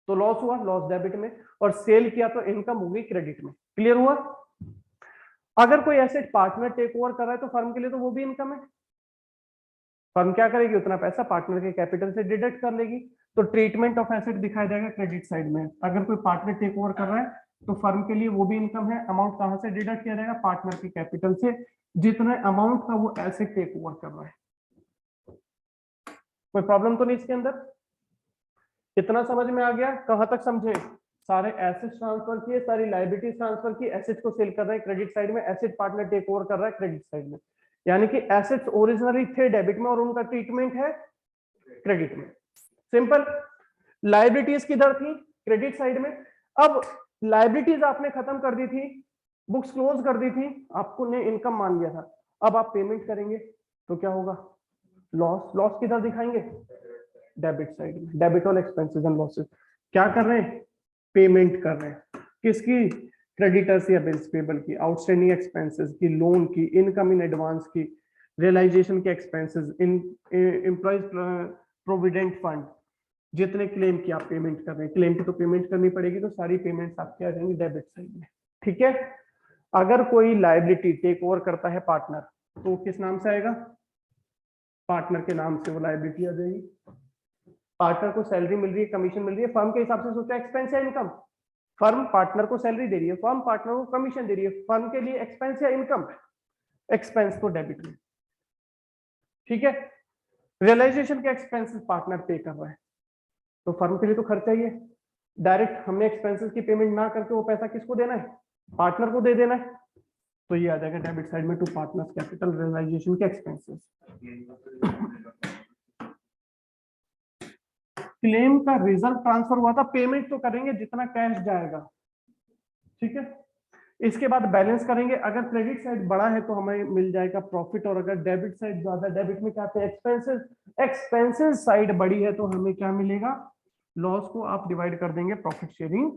तो लॉस हुआ, लॉस डेबिट में, और सेल किया तो इनकम हो गई क्रेडिट में। क्लियर हुआ? अगर कोई एसेट पार्टनर टेक ओवर कर रहा है तो फर्म के लिए तो वो भी इनकम है। फर्म क्या करेगी? उतना पैसा पार्टनर के कैपिटल से डिडक्ट कर लेगी, तो ट्रीटमेंट ऑफ एसेट दिखाया जाएगा क्रेडिट साइड में। अगर कोई पार्टनर टेक ओवर कर रहा है तो फर्म के लिए वो भी इनकम है। अमाउंट कहां से डिडक्ट किया जाएगा? पार्टनर के कैपिटल से, जितने अमाउंट का वो एसेट टेक ओवर कर रहा है। कोई प्रॉब्लम तो नहीं इसके अंदर? इतना समझ में आ गया? कहां तक समझे? सारे एसेट्स ट्रांसफर किए, सारी लाइबिलिटीज ट्रांसफर की, एसेट्स को सेल कर रहे हैं क्रेडिट साइड में, एसेट पार्टनर टेक ओवर कर रहा है क्रेडिट साइड में। यानी कि एसेट्स ओरिजिनली थे डेबिट में और उनका ट्रीटमेंट है क्रेडिट में। सिंपल। लाइबिलिटीज किधर थी? क्रेडिट साइड में। अब लाइबिलिटीज आपने खत्म कर दी थी, बुक्स क्लोज कर दी थी, आपको ने इनकम मान लिया था। अब आप पेमेंट करेंगे तो क्या होगा? लॉस। लॉस किधर दिखाएंगे? डेबिट साइड में। Debit all expenses and losses. क्या कर रहे हैं? पेमेंट कर रहे हैं। किसकी? क्रेडिटर्स या बिल्स पेबल की, आउटस्टैंडिंग एक्सपेंसेस की, लोन की, इनकम इन एडवांस की, रियलाइजेशन के एक्सपेंसेस, इन एम्प्लॉयज प्रोविडेंट फंड, जितने क्लेम की आप पेमेंट कर रहे हैं, क्लेम की तो पेमेंट करनी पड़ेगी, तो सारी पेमेंट्स आपके आ जाएंगी डेबिट साइड में। ठीक है। अगर कोई लायबिलिटी टेक ओवर करता है पार्टनर, तो किस नाम से आएगा? पार्टनर के नाम से वो लायबिलिटी आ जाएगी। पार्टनर को सैलरी मिल रही है, कमीशन मिल रही है, फर्म के हिसाब से सोचा एक्सपेंस या इनकम? फर्म पार्टनर को सैलरी दे रही है, फर्म पार्टनर को कमीशन दे रही है, फर्म के लिए एक्सपेंस या इनकम? एक्सपेंस तो डेबिट में। ठीक है। रियलाइजेशन के एक्सपेंसेस पार्टनर पे कर रहा है, तो फर्म के लिए तो खर्चा ही है। डायरेक्ट हमने एक्सपेंसेस की पेमेंट ना करके वो पैसा किसको देना है? पार्टनर को दे देना है। तो ये आ जाएगा डेबिट साइड में टू पार्टनर्स कैपिटल रियलाइजेशन के एक्सपेंसेस। क्लेम का रिजल्ट ट्रांसफर हुआ था, पेमेंट तो करेंगे जितना कैश जाएगा। ठीक है। इसके बाद बैलेंस करेंगे। अगर क्रेडिट साइड बड़ा है तो हमें मिल जाएगा प्रॉफिट, और अगर डेबिट साइड ज्यादा, डेबिट में क्या आते हैं? एक्सपेंसेस। एक्सपेंसेस साइड बड़ी है तो हमें क्या मिलेगा? लॉस को आप डिवाइड कर देंगे प्रॉफिट शेयरिंग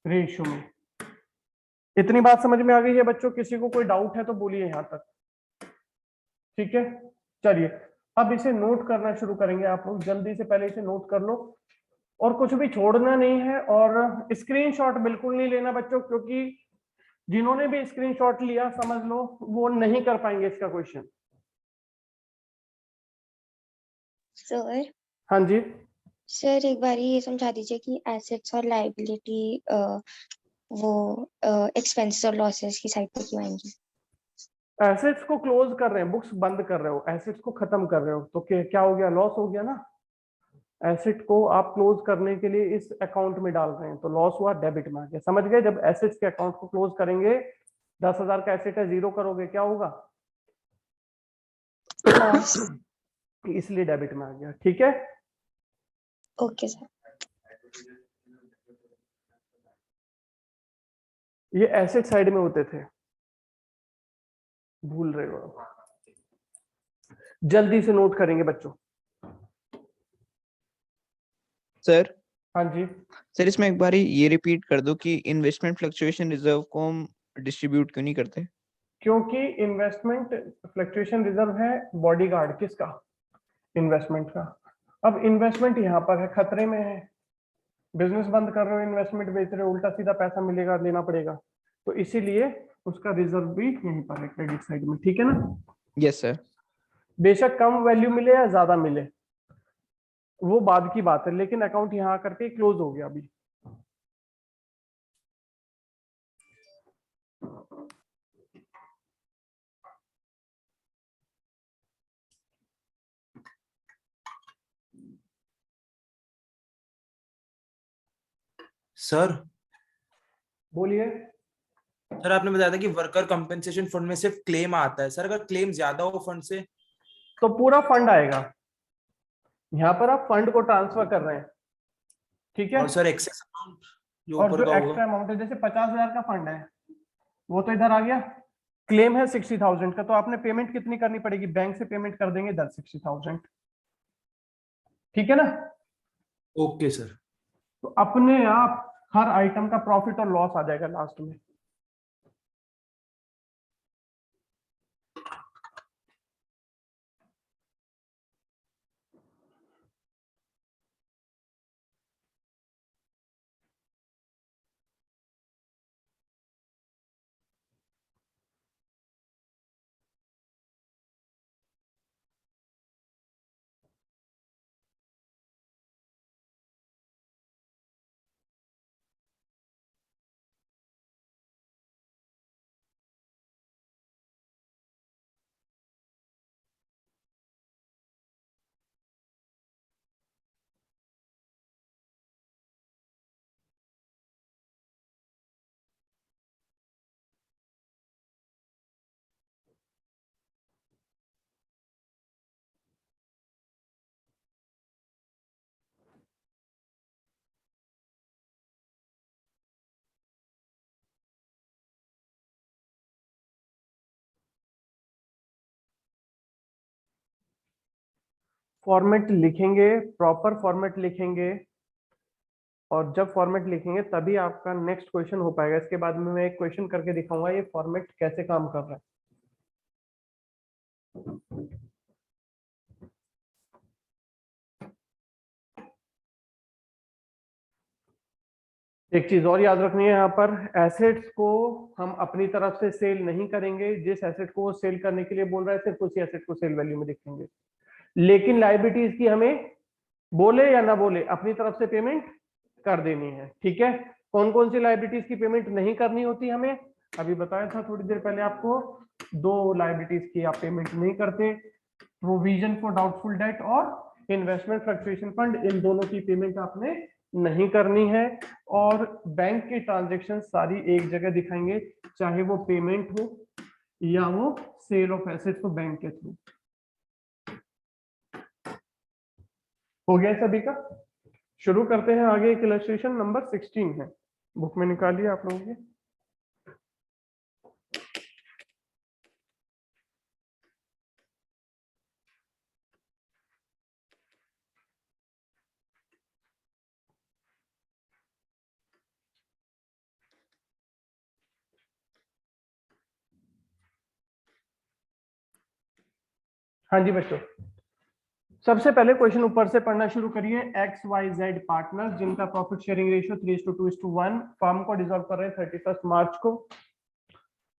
रेशियो में। इतनी बात समझ में आ गई है बच्चों? किसी को कोई डाउट है तो बोलिए यहां तक। ठीक है। चलिए अब इसे नोट करना शुरू करेंगे। आप लोग जल्दी से पहले इसे नोट कर लो, और कुछ भी छोड़ना नहीं है, और स्क्रीनशॉट बिल्कुल नहीं लेना बच्चों, क्योंकि जिन्होंने भी स्क्रीनशॉट लिया समझ लो वो नहीं कर पाएंगे इसका क्वेश्चन। सर। हाँ जी। सर एक बार ये समझा दीजिए कि एसेट्स और लायबिलिटी वो एक्सपेंसेस और लॉसेस की साइड पे क्यों आएंगी? एसेट्स को क्लोज कर रहे हैं, बुक्स बंद कर रहे हो, एसेट्स को खत्म कर रहे हो, तो क्या हो गया? लॉस हो गया ना। एसेट को आप क्लोज करने के लिए इस अकाउंट में डाल रहे हैं, तो लॉस हुआ, डेबिट में आ गया। समझ गए? जब एसेट्स के अकाउंट को क्लोज करेंगे, 10,000 का एसेट है, जीरो करोगे, क्या होगा? लॉस। इसलिए डेबिट में आ गया। ठीक है। Okay sir. ये एसेट साइड में होते थे, भूल रहे हो आप। जल्दी से नोट करेंगे बच्चों। सर। हाँ जी। सर इसमें एक बार ये रिपीट कर दो कि इन्वेस्टमेंट फ्लक्चुएशन रिजर्व को हम डिस्ट्रीब्यूट क्यों नहीं करते? क्योंकि इन्वेस्टमेंट फ्लक्चुएशन रिजर्व है बॉडीगार्ड किसका? इन्वेस्टमेंट का। अब इन्वेस्टमेंट यहाँ पर है, खतरे में है। बिजनेस बंद कर रहे हो, इन्वेस्टमेंट बेच रहे हो, उल्टा सीधा पैसा मिलेगा, लेना पड़ेगा, तो इसीलिए उसका रिजर्व भी यहीं पर है क्रेडिट साइड में। ठीक है ना? Yes sir. बेशक कम वैल्यू मिले या ज्यादा मिले वो बाद की बात है, लेकिन अकाउंट यहाँ करके क्लोज हो गया अभी। सर बोलिए। सर आपने बताया था कि वर्कर कंपेंसेशन फंड में सिर्फ क्लेम आता है। सर अगर क्लेम ज्यादा हो फंड से? तो पूरा फंड आएगा। यहाँ पर आप फंड को ट्रांसफर कर रहे हैं। ठीक है। और सर एक्सेस अमाउंट जो और ऊपर जो का होगा? एक्स्ट्रा अमाउंट है, जैसे 50,000 का फंड है, वो तो इधर आ गया। क्लेम है 60,000 का, तो आपने पेमेंट कितनी करनी पड़ेगी? बैंक से पेमेंट कर देंगे 60,000। ठीक है ना? Okay sir. तो अपने आप हर आइटम का प्रॉफिट और लॉस आ जाएगा लास्ट में। फॉर्मेट लिखेंगे, प्रॉपर फॉर्मेट लिखेंगे, और जब फॉर्मेट लिखेंगे तभी आपका नेक्स्ट क्वेश्चन हो पाएगा। इसके बाद में मैं एक क्वेश्चन करके दिखाऊंगा ये फॉर्मेट कैसे काम कर रहा है। एक चीज और याद रखनी है, यहाँ पर एसेट्स को हम अपनी तरफ से सेल नहीं करेंगे। जिस एसेट को वो सेल करने के लिए बोल रहा है सिर्फ उसी एसेट को सेल वैल्यू में दिखेंगे, लेकिन लायबिलिटीज की हमें बोले या ना बोले अपनी तरफ से पेमेंट कर देनी है। ठीक है, कौन कौन सी लायबिलिटीज की पेमेंट नहीं करनी होती हमें, अभी बताया था थोड़ी देर पहले आपको, दो लायबिलिटीज की आप पेमेंट नहीं करते, प्रोविजन फॉर डाउटफुल डेट और इन्वेस्टमेंट फ्लक्चुएशन फंड, इन दोनों की पेमेंट आपने नहीं करनी है। और बैंक की ट्रांजेक्शन सारी एक जगह दिखाएंगे, चाहे वो पेमेंट हो या वो सेल ऑफ एसेट्स हो बैंक के थ्रू। हो गया सभी का? शुरू करते हैं आगे। एक इलस्ट्रेशन नंबर 16 है, बुक में निकालिए आप लोगों के। हाँ जी बच्चों, सबसे पहले क्वेश्चन ऊपर से पढ़ना शुरू करिए। XYZ पार्टनर्स जिनका प्रॉफिट शेयरिंग रेशियो 3:2:1 फर्म को डिसॉल्व कर रहे हैं 31 मार्च को।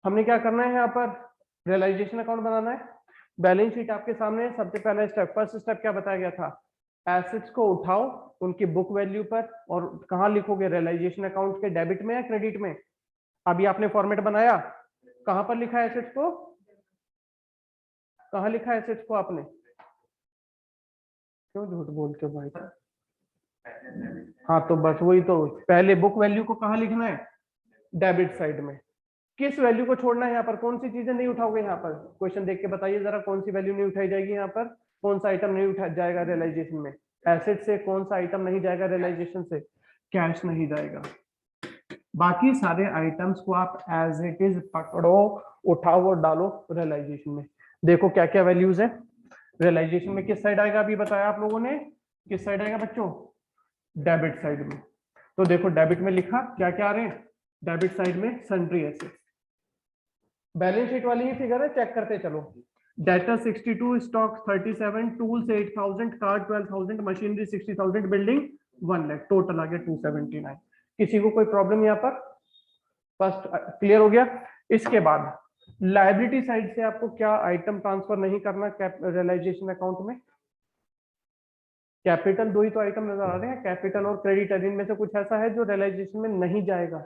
हमने क्या करना है, यहाँ पर रियलाइजेशन अकाउंट बनाना है। बैलेंस शीट आपके सामने है। सबसे पहला स्टेप, फर्स्ट स्टेप क्या बताया गया था, एसेट्स को उठाओ उनकी बुक वैल्यू पर, और कहाँ लिखोगे, रियलाइजेशन अकाउंट के डेबिट में या क्रेडिट में। अभी आपने फॉर्मेट बनाया, कहाँ पर लिखा है एसेट्स को, कहाँ लिखा है एसेट्स को आपने, क्यों झूठ बोलते हो भाई। हाँ तो बस वही तो, पहले बुक वैल्यू को कहाँ लिखना है, डेबिट साइड में। किस वैल्यू को छोड़ना है यहाँ पर, कौन सी चीजें नहीं उठाओगे यहाँ पर, क्वेश्चन देख के बताइए जरा, कौन सी वैल्यू नहीं उठाई जाएगी यहाँ पर, कौन सा आइटम नहीं उठा जाएगा रियलाइजेशन में। एसेट से कौन सा आइटम नहीं जाएगा रियलाइजेशन से, कैश नहीं जाएगा। बाकी सारे आइटम्स को आप एज इट इज पकड़ो, उठाओ और डालो रियलाइजेशन में। देखो क्या क्या वैल्यूज है रियलाइजेशन में, किस साइड आएगा, अभी बताया आप लोगों ने, किस साइड आएगा बच्चों, डेबिट साइड में। तो देखो डेबिट में लिखा क्या क्या आ रहे हैं, डेबिट साइड में सन्ड्री एसेट्स, बैलेंस शीट वाली ही फिगर है, चेक करते चलो। Data 62, stock 37, tools 8000, car 12000, machinery 60000, building 1 lakh, total आ गया 279। किसी को कोई प्रॉब्लम यहाँ पर, फर्स्ट क्लियर हो गया। इसके बाद लायबिलिटी साइड से आपको क्या आइटम ट्रांसफर नहीं करना रियलाइजेशन अकाउंट में, कैपिटल, दो ही तो आइटम नजर आ रहे हैं, कैपिटल और क्रेडिटर, इनमें से कुछ ऐसा है जो रियलाइजेशन में नहीं जाएगा।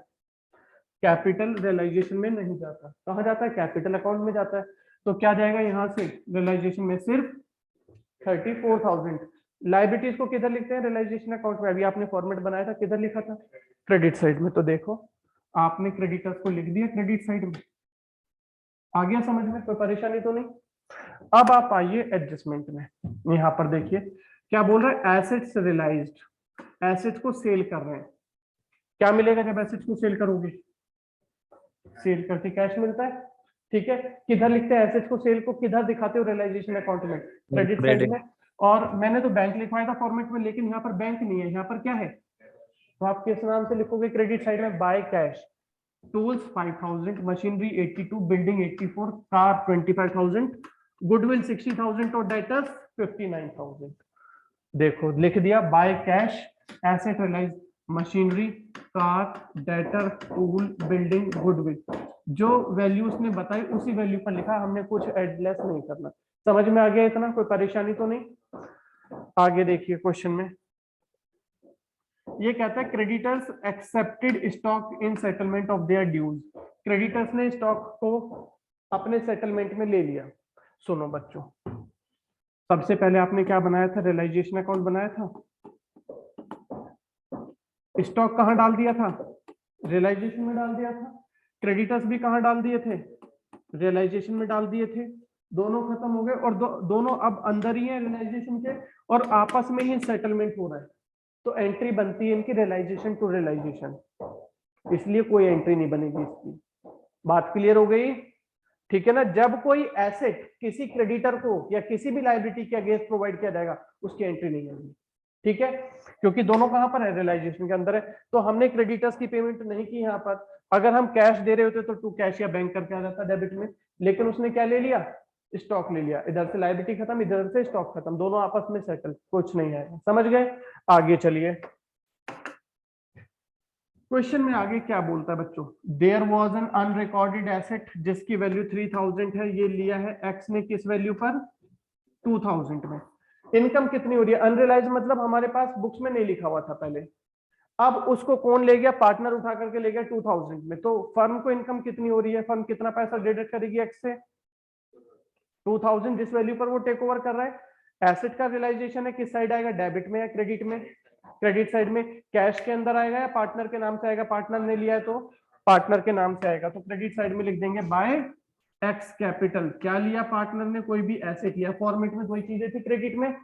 कैपिटल रियलाइजेशन में नहीं जाता, कहाँ जाता है, कैपिटल अकाउंट में जाता है। तो क्या जाएगा यहाँ से रियलाइजेशन में, सिर्फ 34,000। लायबिलिटीज को किधर लिखते हैं रियलाइजेशन अकाउंट में, अभी आपने फॉर्मेट बनाया था, किधर लिखा था, क्रेडिट साइड में। तो देखो आपने क्रेडिटर्स को लिख दिया क्रेडिट साइड में। आ गया समझ में, कोई परेशानी तो नहीं। अब आप आइए एडजस्टमेंट में, यहाँ पर देखिए क्या बोल रहा है, एसेट्स रियलाइज्ड, एसेट्स को सेल कर रहे हैं। क्या मिलेगा जब एसेट्स को सेल करोगे, सेल करके कैश मिलता है। ठीक है, किधर लिखते हैं एसेट्स को, सेल को किधर दिखाते हो रियलाइजेशन अकाउंट में, क्रेडिट साइड में। और मैंने तो बैंक लिखवाया था फॉर्मेट में, लेकिन यहाँ पर बैंक नहीं है, यहाँ पर क्या है, तो आप किस नाम से लिखोगे क्रेडिट साइड में, by cash. Tools 5000, machinery 82, building 84, car 25000, goodwill 60,000 और डेटर्स 59,000। देखो लिख दिया by cash, asset realise, machinery, car, debtor, tool, building, goodwill, जो वैल्यू उसने बताई उसी वैल्यू पर लिखा, हमने कुछ एड लेस नहीं करना। समझ में आ गया इतना, कोई परेशानी तो नहीं। आगे देखिए क्वेश्चन में ये कहता है creditors accepted stock in settlement of their dues, creditors ने स्टॉक को अपने सेटलमेंट में ले लिया। सुनो बच्चों, सबसे पहले आपने क्या बनाया था, रियलाइजेशन अकाउंट बनाया था, स्टॉक कहां डाल दिया था, रियलाइजेशन में डाल दिया था, क्रेडिटर्स भी कहां डाल दिए थे, रियलाइजेशन में डाल दिए थे। दोनों खत्म हो गए और दोनों अब अंदर ही है रियलाइजेशन के, और आपस में ही सेटलमेंट हो रहा है। तो एंट्री बनती है इनकी रियलाइजेशन टू रियलाइजेशन, इसलिए कोई एंट्री नहीं बनेगी इसकी। बात क्लियर हो गई। ठीक है ना। जब कोई एसेट किसी क्रेडिटर को या किसी भी लायबिलिटी के अगेंस्ट प्रोवाइड किया जाएगा उसकी एंट्री नहीं होगी, ठीक है, क्योंकि दोनों कहां पर है, रियलाइजेशन के अंदर है। तो हमने क्रेडिटर्स की पेमेंट नहीं की यहाँ पर। अगर हम कैश दे रहे होते तो टू कैश या बैंक करके आ जाता डेबिट में, लेकिन उसने क्या ले लिया, स्टॉक ले लिया। इधर से लायबिलिटी खत्म, इधर से स्टॉक खत्म, दोनों आपस में सेटल, कुछ नहीं आएगा। समझ गए? आगे चलिए, क्वेश्चन में आगे क्या बोलता है बच्चों। There was an unrecorded asset जिसकी वैल्यू 3000 है, ये लिया है एक्स ने किस वैल्यू पर, 2000 में। इनकम कितनी हो रही है, अनरियलाइज मतलब हमारे पास बुक्स में नहीं लिखा हुआ था पहले, अब उसको कौन ले गया, पार्टनर उठा करके ले गया 2000 में। तो फर्म को इनकम कितनी हो रही है, फर्म कितना पैसा डिडक्ट करेगी एक्स से, 2000 जिस वैल्यू पर वो टेक ओवर कर रहा है। एसेट का रियलाइजेशन है, किस साइड आएगा, डेबिट में या क्रेडिट में, क्रेडिट साइड में। कैश के अंदर आएगा या पार्टनर के नाम से आएगा, पार्टनर ने लिया है तो पार्टनर के नाम से आएगा, तो क्रेडिट साइड में लिख देंगे बाय एक्स कैपिटल। क्या लिया पार्टनर ने, कोई भी एसेट लिया, फॉर्मेट में कोई चीजें थी क्रेडिट में,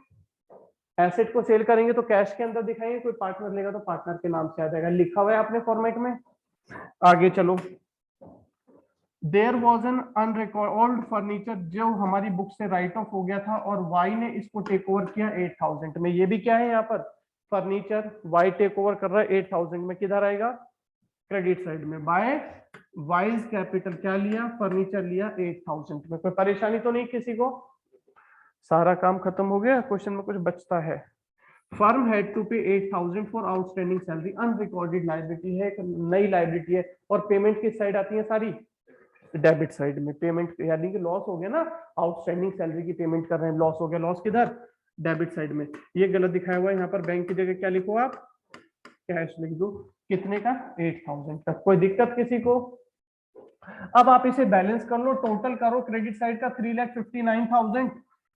एसेट को सेल करेंगे तो कैश के अंदर दिखाएंगे, कोई पार्टनर लेगा तो पार्टनर के नाम से आ जाएगा, लिखा हुआ है अपने फॉर्मेट में। आगे चलो, there was an unrecord furniture, जो हमारी बुक से राइट ऑफ हो गया था और वाई ने इसको टेक ओवर किया 8000 में। ये भी क्या है यहाँ पर, फर्नीचर, वाई टेक ओवर कर रहा है 8000 में, किधर आएगा, क्रेडिट साइड में, बाय वाइज कैपिटल। क्या लिया, फर्नीचर लिया 8000 में। कोई परेशानी तो नहीं किसी को, सारा काम खत्म हो गया, क्वेश्चन में कुछ बचता है। फर्म हैड टू पे 8000 for outstanding salary, unrecorded liability है, एक नई लायबिलिटी है, और पेमेंट किस साइड आती है, सारी डेबिट साइड में। पेमेंट यानी कि लॉस हो गया ना, आउटस्टैंडिंग सैलरी की पेमेंट कर रहे हैं, लॉस हो गया, लॉस किधर, डेबिट साइड में। ये गलत दिखाया हुआ है यहाँ पर, बैंक की जगह क्या लिखो आप, कैश लिख दो। कितने का, 8000 का। कोई दिक्कत किसी को? अब आप इसे बैलेंस कर लो, टोटल करो, क्रेडिट साइड का 3,59,000,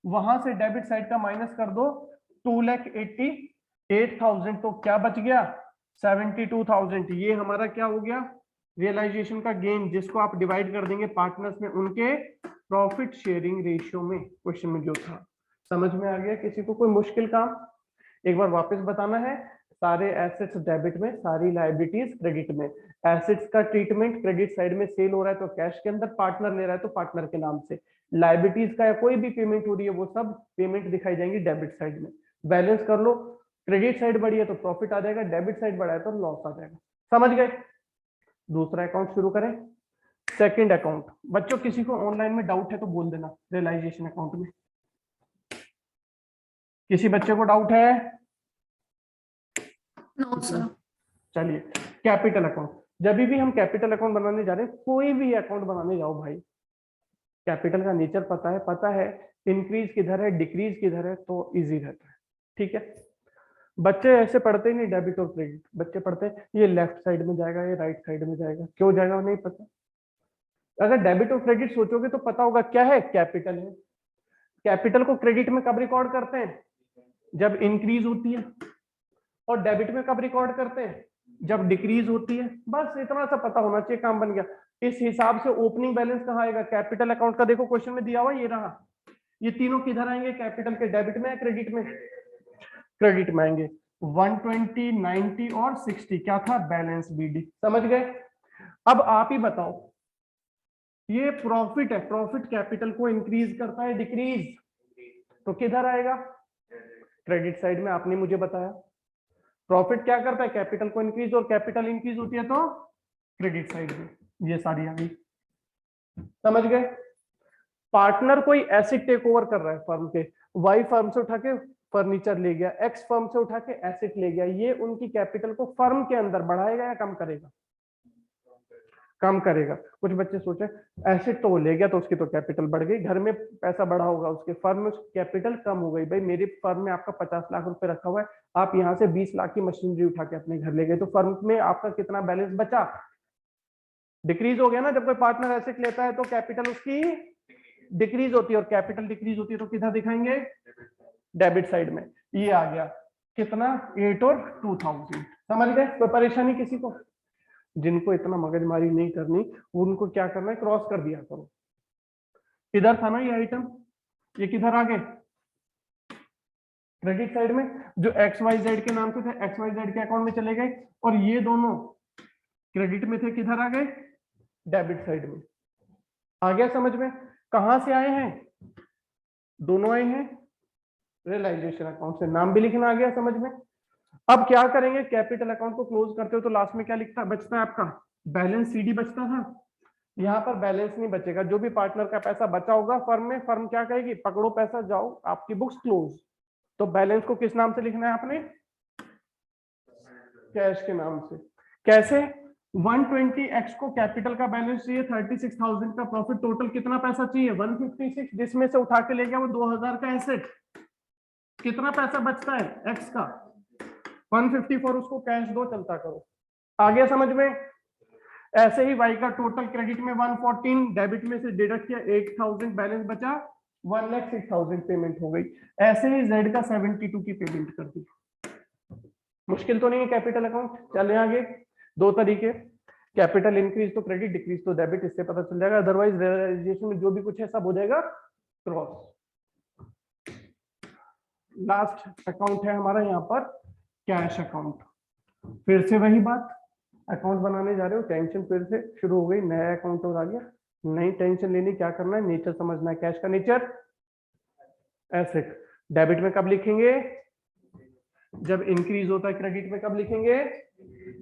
वहां से डेबिट साइड का माइनस कर दो 2,88,000, तो क्या बच गया, 72,000। ये हमारा क्या हो गया, रियलाइजेशन का गेन, जिसको आप डिवाइड कर देंगे पार्टनर्स में उनके प्रॉफिट शेयरिंग रेशियो में, क्वेश्चन में जो था। समझ में आ गया किसी को, कोई मुश्किल काम? एक बार वापस बताना है, सारे एसेट्स डेबिट में, सारी लायबिलिटीज क्रेडिट में। एसेट्स का ट्रीटमेंट, क्रेडिट साइड में सेल हो रहा है तो कैश के अंदर, पार्टनर ले रहा है तो पार्टनर के नाम से। लायबिलिटीज का या कोई भी पेमेंट हो रही है वो सब पेमेंट दिखाई जाएंगी डेबिट साइड में। बैलेंस कर लो, क्रेडिट साइड बढ़ी है तो प्रॉफिट आ जाएगा, डेबिट साइड बढ़ा है तो लॉस आ जाएगा। समझ गए? दूसरा अकाउंट शुरू करें, सेकंड अकाउंट। बच्चों किसी को ऑनलाइन में डाउट है तो बोल देना, रियलाइजेशन अकाउंट में किसी बच्चे को डाउट है? No sir. चलिए, कैपिटल अकाउंट। जब भी हम कैपिटल अकाउंट बनाने जा रहे हैं, कोई भी अकाउंट बनाने जाओ भाई, कैपिटल का नेचर पता है इंक्रीज किधर है, डिक्रीज किधर है, तो इजी रहता है। ठीक है, बच्चे ऐसे पढ़ते ही नहीं डेबिट और क्रेडिट, बच्चे पढ़ते हैं ये लेफ्ट साइड में जाएगा, ये राइट साइड में जाएगा, क्यों जाएगा नहीं पता। अगर डेबिट और क्रेडिट सोचोगे तो पता होगा क्या है, कैपिटल है। कैपिटल को क्रेडिट में कब रिकॉर्ड करते हैं, जब इंक्रीज होती है, और डेबिट में कब रिकॉर्ड करते हैं, जब डिक्रीज होती है। बस इतना सा पता होना चाहिए, काम बन गया। इस हिसाब से ओपनिंग बैलेंस कहाँ आएगा, कैपिटल अकाउंट का देखो क्वेश्चन में दिया हुआ ये रहा, ये तीनों किधर आएंगे, कैपिटल के, डेबिट में या क्रेडिट में, क्रेडिट में आएंगे। 120, 90 और 60 क्या था, बैलेंस बीडी। समझ गए? अब आप ही बताओ, ये प्रॉफिट है, प्रॉफिट कैपिटल को इंक्रीज करता है डिक्रीज, तो किधर आएगा, क्रेडिट साइड में। आपने मुझे बताया प्रॉफिट क्या करता है, कैपिटल को इंक्रीज, और कैपिटल इंक्रीज होती है तो क्रेडिट साइड में। ये सारी आ गई, समझ गए? पार्टनर कोई एसेट टेक ओवर कर रहा है फर्म के, वाई फर्म से उठा के फर्नीचर ले गया, एक्स फर्म से उठा के एसेट ले गया, ये उनकी कैपिटल को फर्म के अंदर बढ़ाएगा या कम करेगा, कम करेगा। कुछ बच्चे सोचे एसेट तो वो ले गया तो उसकी तो कैपिटल बढ़ गई, घर में पैसा बढ़ा होगा उसके, फर्म में कैपिटल कम हो गई। भाई मेरी फर्म में आपका 50 लाख रुपए रखा हुआ है, आप यहाँ से 20 लाख की मशीनरी उठा के अपने घर ले गए, तो फर्म में आपका कितना बैलेंस बचा, डिक्रीज हो गया ना। जब कोई पार्टनर एसेट लेता है तो कैपिटल उसकी डिक्रीज होती है, और कैपिटल डिक्रीज होती है तो किधर दिखाएंगे, डेबिट साइड में। ये आ गया कितना, 8 और 2000। समझ गए? कोई परेशानी किसी को? जिनको इतना मगजमारी नहीं करनी उनको क्या करना है, क्रॉस कर दिया करो। इधर था ना ये आइटम, ये किधर आ गए, क्रेडिट साइड में। जो XYZ के नाम से थे XYZ के अकाउंट में चले गए, और ये दोनों क्रेडिट में थे, किधर आ गए, डेबिट साइड में। आ गया समझ में? कहां से आए हैं? दोनों आए हैं रियलाइजेशन अकाउंट से। नाम भी लिखना आ गया समझ में? अब क्या करेंगे, कैपिटल अकाउंट को क्लोज करते हो तो लास्ट में क्या लिखता बचता है आपका? बैलेंस सीडी बचता था। यहाँ पर बैलेंस नहीं बचेगा। जो भी पार्टनर का पैसा बचा होगा फर्म में, फर्म क्या कहेगी, पकड़ो पैसा, जाओ आपकी बुक्स क्लोज। तो बैलेंस को किस नाम से लिखना है आपने? कैश के नाम से। कैसे? 120x को कैपिटल का बैलेंस चाहिए, 36,000 का प्रॉफिट, टोटल कितना पैसा चाहिए? 156, जिसमें से उठा के ले गया वो 2,000 का एसेट। कितना पैसा बचता है x का? 154, उसको कैश दो, चलता करो। आ गया समझ में? ऐसे ही y का टोटल क्रेडिट में 114, डेबिट में से डिडक्ट किया 8,000, बैलेंस बचा 1,06,000, पेमेंट हो गई। ऐसे ही z का 72 की पेमेंट कर दी। मुश्किल तो नहीं है कैपिटल अकाउंट। चले आगे। दो तरीके, कैपिटल इंक्रीज तो क्रेडिट, डिक्रीज तो डेबिट, इससे पता चल जाएगा। अदरवाइज रियलाइजेशन में जो भी कुछ है सब हो जाएगा क्रॉस। लास्ट अकाउंट है हमारा यहाँ पर कैश अकाउंट। फिर से वही बात, अकाउंट बनाने जा रहे हो, टेंशन फिर से शुरू हो गई। नया अकाउंट और आ गया, नई टेंशन लेनी। क्या करना है, नेचर समझना है। कैश का नेचर एसेट। डेबिट में कब लिखेंगे? जब इंक्रीज होता है। क्रेडिट में कब लिखेंगे?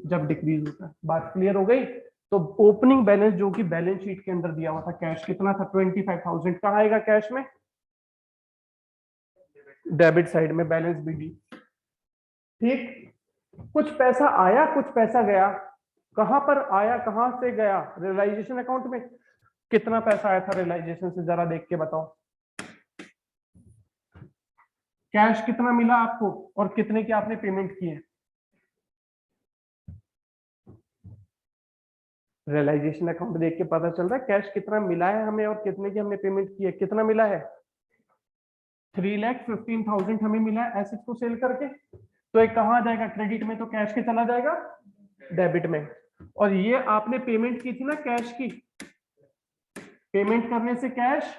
जब डिक्रीज होता है। बात क्लियर हो गई? तो ओपनिंग बैलेंस जो कि बैलेंस शीट के अंदर दिया हुआ था, कैश कितना था? 25,000। कहाँ आएगा कैश में? डेबिट साइड में, बैलेंस बीडी। ठीक, कुछ पैसा आया, कुछ पैसा गया। कहां पर आया, कहां से गया? रियलाइजेशन अकाउंट में। कितना पैसा आया था रियलाइजेशन से, जरा देख के बताओ। कैश कितना मिला आपको और कितने की आपने पेमेंट की है? रियलाइजेशन अकाउंट देख के पता चल रहा है कैश कितना मिला है हमें और कितने की हमने पेमेंट की है। कितना मिला है? 3,15,000 हमें मिला है एसेट को सेल करके। तो एक कहां जाएगा? क्रेडिट में, तो कैश के चला जाएगा डेबिट में। और ये आपने पेमेंट की थी ना कैश की, पेमेंट करने से कैश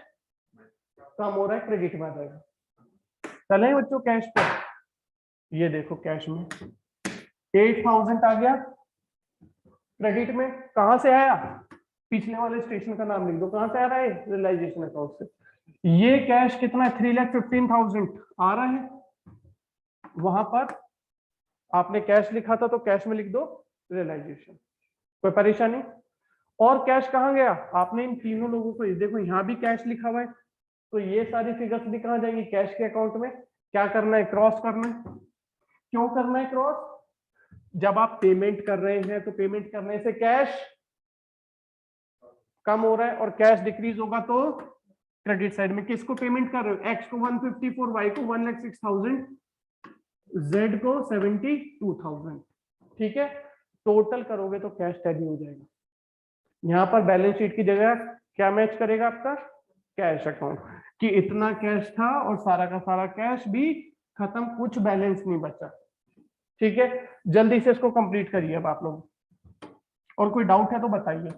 कम हो रहा है, क्रेडिट में आ जाएगा। चले बच्चों कैश पर। ये देखो कैश में 8,000 आ गया, क्रेडिट में कहां से आया? पिछले वाले स्टेशन का नाम लिख दो, कहां से आ रहा है? रियलाइजेशन अकाउंट से। ये कैश कितना है? 3,15,000 आ रहा है। वहां पर आपने कैश लिखा था तो कैश में लिख दो रियलाइजेशन। कोई परेशानी? और कैश कहां गया? आपने इन तीनों लोगों को, देखो यहां भी कैश लिखा हुआ है, तो ये सारी फिगर्स भी कहां जाएंगी? कैश के अकाउंट में। क्या करना है? क्रॉस करना है। क्यों करना है क्रॉस? जब आप पेमेंट कर रहे हैं तो पेमेंट करने से कैश कम हो रहा है और कैश डिक्रीज होगा तो क्रेडिट साइड में। किसको पेमेंट कर रहे हो? एक्स को 154, वाई को 1,06,000, जेड को 72,000। ठीक है, टोटल करोगे तो कैश टैली हो जाएगा। यहां पर बैलेंस शीट की जगह क्या मैच करेगा आपका? कैश अकाउंट, कि इतना कैश था और सारा का सारा कैश भी खत्म, कुछ बैलेंस नहीं बचा। ठीक है, जल्दी से इसको कंप्लीट करिए अब आप लोग। और कोई डाउट है तो बताइए।